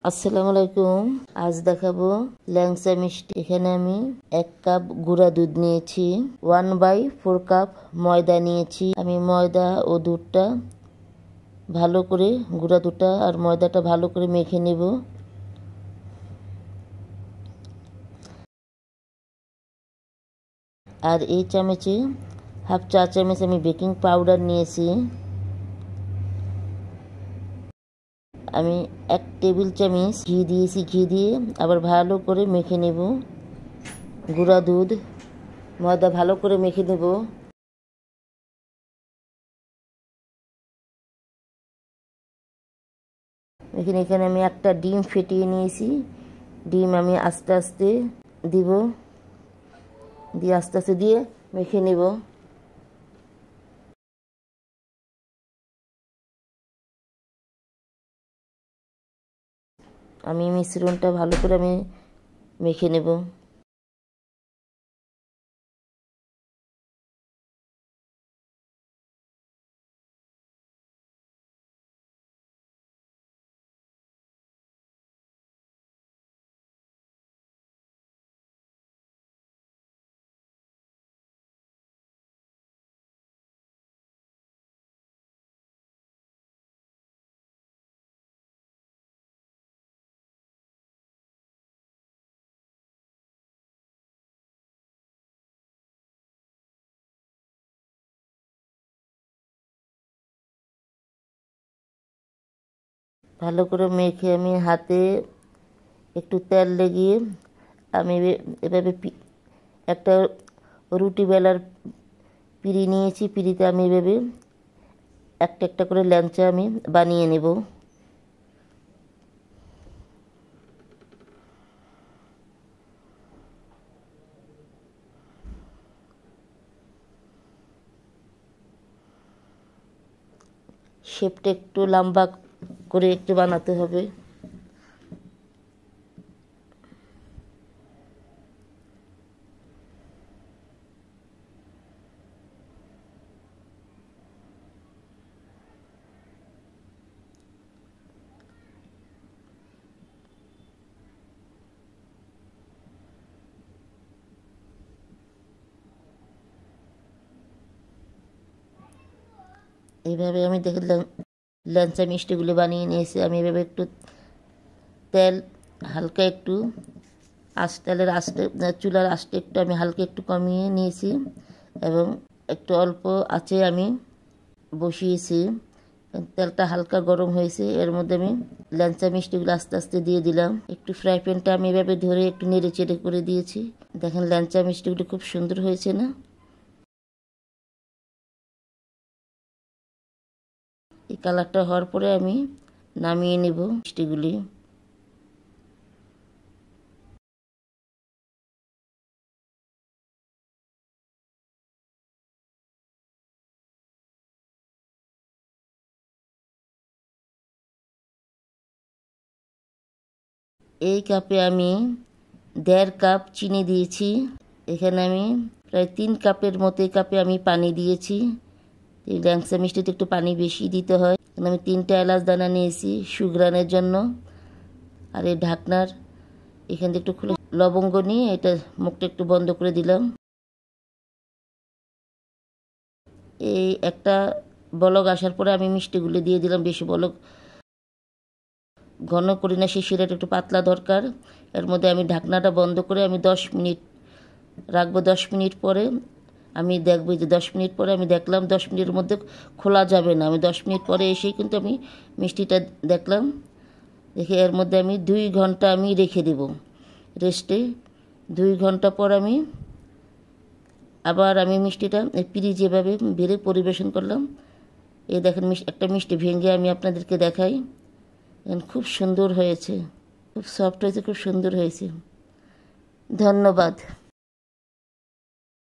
আসসালামু আলাইকুম। আজ দেখাবো ল্যাংচা মিষ্টি। এখানে আমি 1 কাপ গুঁড়া দুধ নিয়েছি, 1/4 কাপ ময়দা নিয়েছি। আমি ময়দা ও দুধটা ভালো করে, গুঁড়া দুধটা আর ময়দাটা ভালো করে মেখে নেব। আর এই চামচে হাফ চা চামচ আমি বেকিং পাউডার নিয়েছি। আমি 1 টেবিল চামচ ঘি দিয়েছি। ঘি দিয়ে আবার ভালো করে মেখে নেব। গুঁড়া দুধ ময়দা ভালো করে মেখে নেব। এখানে আমি একটা ডিম ফেটিয়ে নিয়েছি। ডিম আমি আস্তে আস্তে দিব, দিয়ে আস্তে আস্তে দিয়ে মেখে নেব। আমি মিশ্রণটা ভালো করে আমি মেখে নেব। ভালো করে মেখে আমি হাতে একটু তেল লাগিয়ে আমি এভাবে একটা রুটি বেলার পিঁড়ি নিয়েছি। পিঁড়িতে আমি এভাবে একটা একটা করে ল্যাংচা আমি বানিয়ে নেব। শেপটা একটু লম্বা করে একটু বানাতে হবে। এইভাবে আমি দেখলাম ল্যাংচা মিষ্টিগুলো বানিয়ে নিয়েছি। আমি এভাবে একটু তেল হালকা একটু তেলের আঁচটা, চুলার আঁচটা একটু আমি হালকা একটু কমিয়ে নিয়েছি এবং একটু অল্প আঁচে আমি বসিয়েছি। তেলটা হালকা গরম হয়েছে। এর মধ্যে আমি ল্যাংচা মিষ্টিগুলো আস্তে আস্তে দিয়ে দিলাম। একটু ফ্রাই প্যানটা আমি এভাবে ধরে একটু নেড়ে চেড়ে করে দিয়েছি। দেখেন ল্যাংচা মিষ্টিগুলো খুব সুন্দর হয়েছে না? এই কালারটা হওয়ার পরে আমি নামিয়ে নেব মিষ্টিগুলি। এই কাপে আমি 1.5 কাপ চিনি দিয়েছি। এখানে আমি প্রায় 3 কাপের মতো এই কাপে আমি পানি দিয়েছি। এই ল্যাংচা মিষ্টিতে একটু পানি বেশি দিতে হয়। এখানে আমি 3টা এলাচ দানা নিয়েছি সুঘ্রাণের জন্য। আর এই ঢাকনার এখান থেকে একটু খুলে লবঙ্গ নিয়ে এটা মুখটা একটু বন্ধ করে দিলাম। এই একটা বলক আসার পরে আমি মিষ্টিগুলো দিয়ে দিলাম। বেশি বলক ঘন করি না, সেই শিরাটা একটু পাতলা দরকার। এর মধ্যে আমি ঢাকনাটা বন্ধ করে আমি 10 মিনিট রাখবো। 10 মিনিট পরে আমি দেখবো যে 10 মিনিট পরে আমি দেখলাম 10 মিনিটের মধ্যে খোলা যাবে না। আমি 10 মিনিট পরে এসেই কিন্তু আমি মিষ্টিটা দেখলাম। দেখে এর মধ্যে আমি 2 ঘন্টা আমি রেখে দেব রেস্টে। 2 ঘন্টা পর আমি আবার আমি মিষ্টিটা পিঁড়ি যেভাবে বেড়ে পরিবেশন করলাম। এই দেখেন একটা মিষ্টি ভেঙে আমি আপনাদেরকে দেখাই। খুব সুন্দর হয়েছে, খুব সফট হয়েছে, খুব সুন্দর হয়েছে। ধন্যবাদ।